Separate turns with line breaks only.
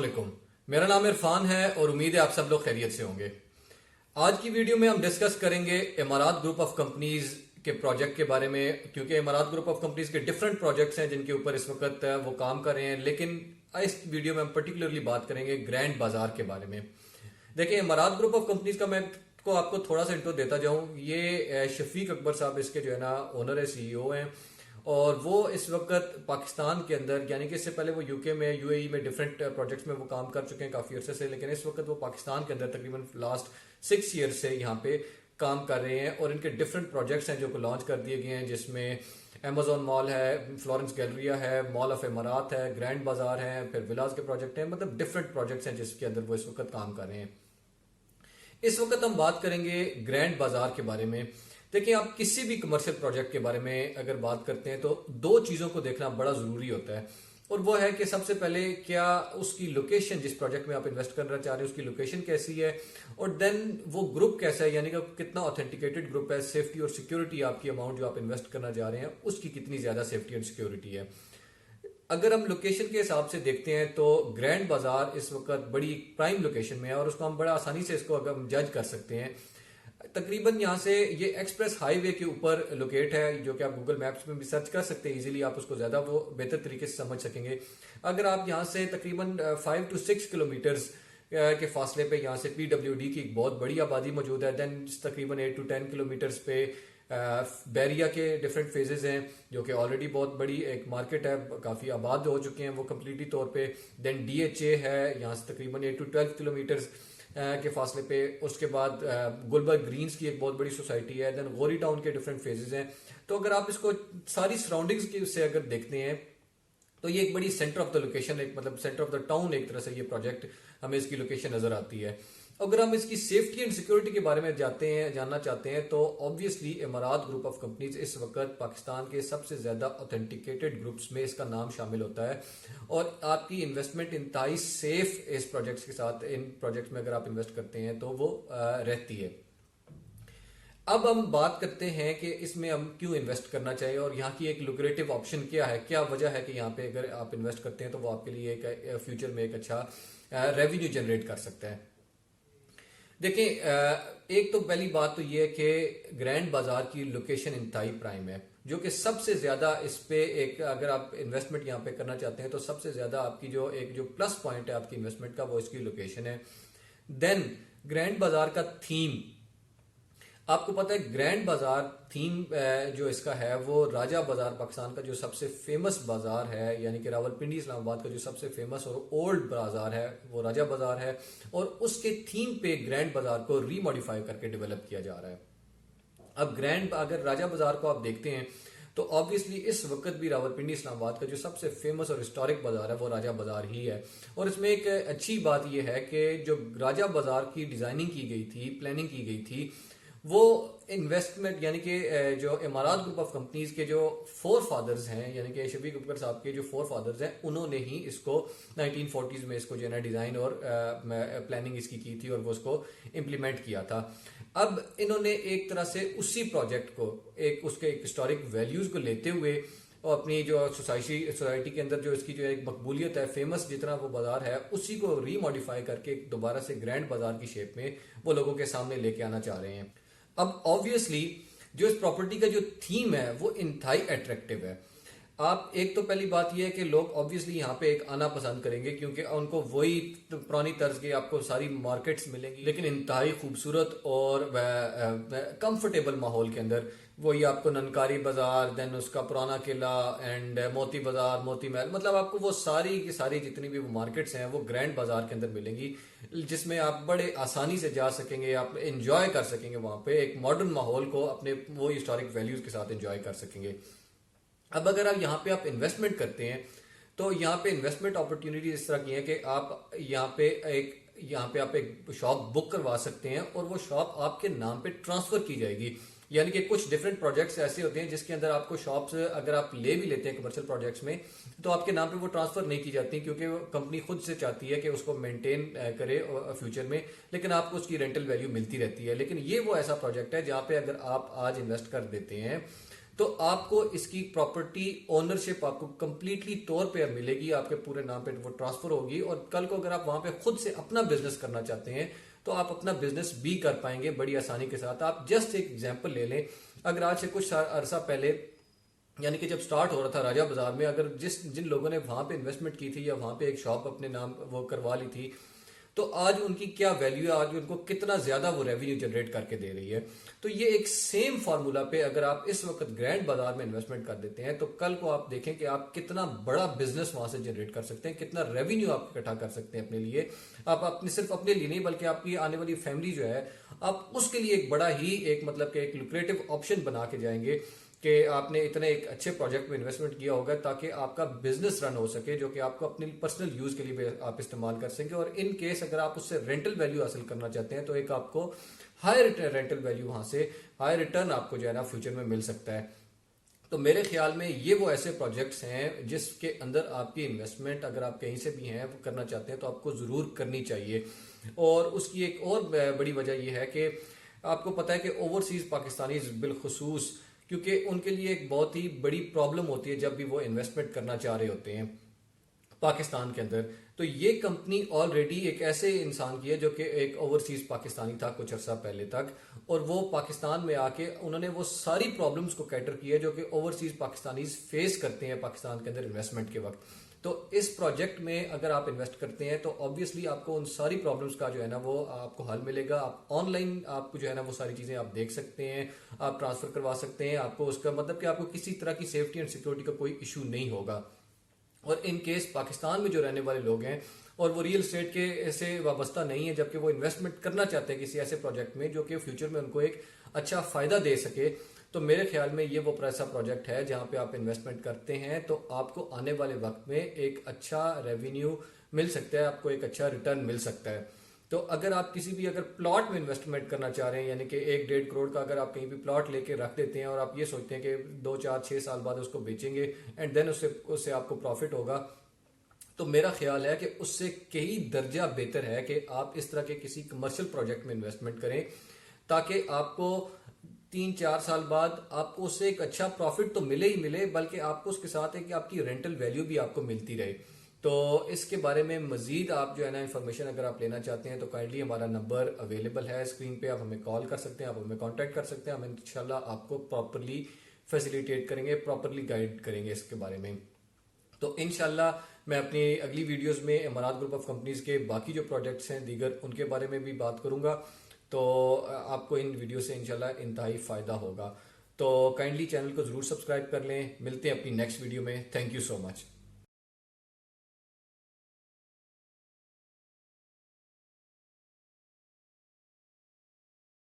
वालेकुम। मेरा नाम इरफान है और उम्मीद है आप सब लोग खैरियत से होंगे। आज की वीडियो में हम डिस्कस करेंगे इमारात ग्रुप ऑफ कंपनीज के प्रोजेक्ट के बारे में, क्योंकि इमारात ग्रुप ऑफ कंपनीज के डिफरेंट प्रोजेक्ट्स हैं जिनके ऊपर इस वक्त वो काम कर रहे हैं। लेकिन इस वीडियो में हम पर्टिकुलरली बात करेंगे ग्रैंड बाजार के बारे में। देखिए, इमारात ग्रुप ऑफ कंपनीज का मैं को आपको थोड़ा सा इंट्रो देता जाऊं। ये शफीक अकबर साहब इसके जो है ना ओनर है, सीईओ हैं, और वो इस वक्त पाकिस्तान के अंदर, यानी कि इससे पहले वो यूके में, यूएई में डिफरेंट प्रोजेक्ट्स में वो काम कर चुके हैं काफ़ी अरसे से, लेकिन इस वक्त वो पाकिस्तान के अंदर तकरीबन लास्ट 6 ईयर से यहाँ पे काम कर रहे हैं। और इनके डिफरेंट प्रोजेक्ट्स हैं जो लॉन्च कर दिए गए हैं, जिसमें अमेजोन मॉल है, फ्लोरेंस गैलरिया है, मॉल ऑफ इमारात है, ग्रैंड बाजार है, फिर विलास के प्रोजेक्ट हैं। मतलब डिफरेंट प्रोजेक्ट्स हैं जिसके अंदर वो इस वक्त काम कर रहे हैं। इस वक्त हम बात करेंगे ग्रैंड बाजार के बारे में। देखिए, आप किसी भी कमर्शियल प्रोजेक्ट के बारे में अगर बात करते हैं तो दो चीज़ों को देखना बड़ा ज़रूरी होता है, और वो है कि सबसे पहले क्या उसकी लोकेशन, जिस प्रोजेक्ट में आप इन्वेस्ट करना चाह रहे हैं उसकी लोकेशन कैसी है, और देन वो ग्रुप कैसा है, यानी कि कितना ऑथेंटिकेटेड ग्रुप है, सेफ्टी और सिक्योरिटी, आपकी अमाउंट जो आप इन्वेस्ट करना चाह रहे हैं उसकी कितनी ज़्यादा सेफ्टी एंड सिक्योरिटी है। अगर हम लोकेशन के हिसाब से देखते हैं तो ग्रैंड बाजार इस वक्त बड़ी प्राइम लोकेशन में है, और उसको हम बड़ा आसानी से इसको अगर हम जज कर सकते हैं। तकरीबन यहाँ से ये एक्सप्रेस हाईवे के ऊपर लोकेट है, जो कि आप गूगल मैप्स में भी सर्च कर सकते हैं इजीली, आप उसको ज्यादा वो बेहतर तरीके से समझ सकेंगे। अगर आप यहाँ से तकरीबन 5 to 6 किलोमीटर्स के फासले पे यहाँ से पीडब्ल्यूडी की एक बहुत बड़ी आबादी मौजूद है। देन तकरीबन 8 to 10 किलोमीटर्स पे बैरिया के डिफरेंट फेजेस हैं, जो कि ऑलरेडी बहुत बड़ी एक मार्केट है, काफ़ी आबाद हो चुके हैं वो कम्प्लीटली तौर पे। देन डीएचए है यहाँ से तकरीबन 8 to 12 किलोमीटर्स के फासले पे। उसके बाद गुलबर्ग ग्रीन्स की एक बहुत बड़ी सोसाइटी है। देन गोरी टाउन के डिफरेंट फेजेस हैं। तो अगर आप इसको सारी सराउंडिंग्स की से अगर देखते हैं तो ये एक बड़ी सेंटर ऑफ द लोकेशन, एक मतलब सेंटर ऑफ द टाउन एक तरह से ये प्रोजेक्ट हमें इसकी लोकेशन नजर आती है। अगर हम इसकी सेफ्टी एंड सिक्योरिटी के बारे में जानना चाहते हैं तो ऑब्वियसली इमारात ग्रुप ऑफ कंपनीज इस वक्त पाकिस्तान के सबसे ज्यादा ऑथेंटिकेटेड ग्रुप्स में इसका नाम शामिल होता है, और आपकी इन्वेस्टमेंट इंतहाई सेफ इस प्रोजेक्ट्स के साथ, इन प्रोजेक्ट्स में अगर आप इन्वेस्ट करते हैं तो वो रहती है। अब हम बात करते हैं कि इसमें हम क्यों इन्वेस्ट करना चाहिए, और यहाँ की एक लुक्रेटिव ऑप्शन क्या है, क्या वजह है कि यहाँ पे अगर आप इन्वेस्ट करते हैं तो वो आपके लिए एक फ्यूचर में एक अच्छा रेवेन्यू जनरेट कर सकता है। देखिए, एक तो पहली बात तो ये है कि ग्रैंड बाजार की लोकेशन इंतहाई प्राइम है, जो कि सबसे ज्यादा इस पे एक, अगर आप इन्वेस्टमेंट यहाँ पे करना चाहते हैं तो सबसे ज्यादा आपकी जो प्लस पॉइंट है आपकी इन्वेस्टमेंट का, वो इसकी लोकेशन है। देन ग्रैंड बाजार का थीम, आपको पता है ग्रैंड बाजार थीम जो इसका है वो राजा बाजार, पाकिस्तान का जो सबसे फेमस बाजार है, यानी कि रावलपिंडी इस्लामाबाद का जो सबसे फेमस और ओल्ड बाजार है वो राजा बाजार है, और उसके थीम पे ग्रैंड बाजार को रीमॉडिफाई करके डेवलप किया जा रहा है। अब अगर राजा बाजार को आप देखते हैं तो ऑब्वियसली इस वक्त भी रावलपिंडी इस्लामाबाद का जो सबसे फेमस और हिस्टोरिक बाजार है वो राजा बाजार ही है। और इसमें एक अच्छी बात यह है कि जो राजा बाजार की डिजाइनिंग की गई थी, प्लानिंग की गई थी, वो इन्वेस्टमेंट, यानी कि जो इमारात ग्रुप ऑफ कंपनीज के जो 4 फादर्स हैं, यानी कि शफीक अकबर साहब के जो 4 फादर्स हैं, उन्होंने ही इसको 1940s में इसको जो है ना डिजाइन और प्लानिंग इसकी की थी, और वो उसको इम्प्लीमेंट किया था। अब इन्होंने एक तरह से उसी प्रोजेक्ट को उसके एक हिस्टोरिक वैल्यूज को लेते हुए और अपनी जो सोसाइटी के अंदर जो इसकी जो एक मकबूलियत है, फेमस जितना वो बाजार है, उसी को रीमॉडिफाई करके दोबारा से ग्रैंड बाजार की शेप में वो लोगों के सामने लेके आना चाह रहे हैं। अब ऑब्वियसली जो इस प्रॉपर्टी का जो थीम है वो इंतहाई अट्रैक्टिव है। आप एक तो पहली बात यह है कि लोग ऑब्वियसली यहाँ पे एक आना पसंद करेंगे, क्योंकि उनको वही पुरानी तर्ज की आपको सारी मार्केट्स मिलेंगी, लेकिन इंतहाई खूबसूरत और कंफर्टेबल माहौल के अंदर। वही आपको ननकारी बाजार, देन उसका पुराना किला, एंड मोती बाजार, मोती महल, मतलब आपको वो सारी की सारी जितनी भी वो मार्केट्स हैं वो ग्रैंड बाजार के अंदर मिलेंगी, जिसमें आप बड़े आसानी से जा सकेंगे, आप एंजॉय कर सकेंगे वहां पे एक मॉडर्न माहौल को, अपने वो हिस्टोरिक वैल्यूज के साथ एंजॉय कर सकेंगे। अब अगर आप यहाँ पे आप इन्वेस्टमेंट करते हैं तो यहाँ पे इन्वेस्टमेंट अपॉर्चुनिटी इस तरह की है कि आप यहाँ पे आप एक शॉप बुक करवा सकते हैं, और वो शॉप आपके नाम पे ट्रांसफर की जाएगी। यानी कि कुछ डिफरेंट प्रोजेक्ट्स ऐसे होते हैं जिसके अंदर आपको शॉप्स अगर आप ले भी लेते हैं कमर्शियल प्रोजेक्ट्स में, तो आपके नाम पे वो ट्रांसफर नहीं की जाती, क्योंकि वो कंपनी खुद से चाहती है कि उसको मेंटेन करे फ्यूचर में, लेकिन आपको उसकी रेंटल वैल्यू मिलती रहती है। लेकिन ये वो ऐसा प्रोजेक्ट है जहाँ पे अगर आप आज इन्वेस्ट कर देते हैं तो आपको इसकी प्रॉपर्टी ओनरशिप आपको कंप्लीटली तौर पे मिलेगी, आपके पूरे नाम पे वो ट्रांसफर होगी। और कल को अगर आप वहां पे खुद से अपना बिजनेस करना चाहते हैं तो आप अपना बिजनेस भी कर पाएंगे बड़ी आसानी के साथ। आप जस्ट एक एग्जांपल ले लें, अगर आज से कुछ अरसा पहले यानी कि जब स्टार्ट हो रहा था राजा बाजार में, अगर जिन लोगों ने वहां पे इन्वेस्टमेंट की थी या वहां पे एक शॉप अपने नाम वो करवा ली थी, तो आज उनकी क्या वैल्यू है, आज उनको कितना ज्यादा वो रेवेन्यू जनरेट करके दे रही है। तो ये एक सेम फार्मूला पे अगर आप इस वक्त ग्रैंड बाजार में इन्वेस्टमेंट कर देते हैं तो कल को आप देखें कि आप कितना बड़ा बिजनेस वहां से जनरेट कर सकते हैं, कितना रेवेन्यू आप इकट्ठा कर सकते हैं अपने लिए। आप अपने सिर्फ अपने लिए नहीं बल्कि आपकी आने वाली फैमिली जो है, आप उसके लिए एक बड़ा ही एक मतलब कि एक लुक्रेटिव ऑप्शन बना के जाएंगे कि आपने इतने एक अच्छे प्रोजेक्ट में इन्वेस्टमेंट किया होगा ताकि आपका बिजनेस रन हो सके, जो कि आपको अपने पर्सनल यूज के लिए भी आप इस्तेमाल कर सकें। और इन केस अगर आप उससे रेंटल वैल्यू हासिल करना चाहते हैं तो एक आपको हाई रेंटल वैल्यू, वहां से हाई रिटर्न आपको जो है ना फ्यूचर में मिल सकता है। तो मेरे ख्याल में ये वो ऐसे प्रोजेक्ट्स हैं जिसके अंदर आपकी इन्वेस्टमेंट अगर आप कहीं से भी हैं करना चाहते हैं तो आपको जरूर करनी चाहिए। और उसकी एक और बड़ी वजह यह है कि आपको पता है कि ओवरसीज पाकिस्तानी बिलखुसूस, क्योंकि उनके लिए एक बहुत ही बड़ी प्रॉब्लम होती है जब भी वो इन्वेस्टमेंट करना चाह रहे होते हैं पाकिस्तान के अंदर। तो ये कंपनी ऑलरेडी एक ऐसे इंसान की है जो कि एक ओवरसीज पाकिस्तानी था कुछ अर्सा पहले तक, और वो पाकिस्तान में आके उन्होंने वो सारी प्रॉब्लम्स को कैटर किया जो कि ओवरसीज पाकिस्तानी फेस करते हैं पाकिस्तान के अंदर इन्वेस्टमेंट के वक्त। तो इस प्रोजेक्ट में अगर आप इन्वेस्ट करते हैं तो ऑब्वियसली आपको उन सारी प्रॉब्लम्स का जो है ना वो आपको हल मिलेगा। आप ऑनलाइन आपको जो है ना वो सारी चीजें आप देख सकते हैं, आप ट्रांसफर करवा सकते हैं, आपको उसका मतलब कि आपको किसी तरह की सेफ्टी एंड सिक्योरिटी का कोई इशू नहीं होगा। और इन केस पाकिस्तान में जो रहने वाले लोग हैं और वो रियल एस्टेट के से वाबस्ता नहीं है, जबकि वो इन्वेस्टमेंट करना चाहते हैं किसी ऐसे प्रोजेक्ट में जो कि फ्यूचर में उनको एक अच्छा फायदा दे सके, तो मेरे ख्याल में ये वो ऐसा प्रोजेक्ट है जहां पे आप इन्वेस्टमेंट करते हैं तो आपको आने वाले वक्त में एक अच्छा रेवेन्यू मिल सकता है, आपको एक अच्छा रिटर्न मिल सकता है। तो अगर आप किसी भी अगर प्लॉट में इन्वेस्टमेंट करना चाह रहे हैं, यानी कि 1-1.5 करोड़ का अगर आप कहीं भी प्लॉट लेके रख देते हैं और आप ये सोचते हैं कि 2-4-6 साल बाद उसको बेचेंगे एंड देन उससे आपको प्रॉफिट होगा, तो मेरा ख्याल है कि उससे कई दर्जा बेहतर है कि आप इस तरह के किसी कमर्शियल प्रोजेक्ट में इन्वेस्टमेंट करें, ताकि आपको 3-4 साल बाद आपको उससे एक अच्छा प्रॉफिट तो मिले ही मिले, बल्कि आपको उसके साथ है कि आपकी रेंटल वैल्यू भी आपको मिलती रहे। तो इसके बारे में मजीद आप जो है ना इन्फॉर्मेशन अगर आप लेना चाहते हैं तो काइंडली हमारा नंबर अवेलेबल है स्क्रीन पे, आप हमें कॉल कर सकते हैं, आप हमें कांटेक्ट कर सकते हैं। हम इंशाल्लाह आपको प्रॉपरली फैसिलिटेट करेंगे, प्रॉपरली गाइड करेंगे इसके बारे में। तो इंशाल्लाह मैं अपनी अगली वीडियोस में इमारात ग्रुप ऑफ कंपनीज के बाकी जो प्रोजेक्ट्स हैं दीगर उनके बारे में भी बात करूंगा, तो आपको इन वीडियो से इंशाल्लाह इंतहाई फायदा होगा। तो काइंडली चैनल को जरूर सब्सक्राइब कर लें। मिलते हैं अपनी नेक्स्ट वीडियो में। Thank you so much.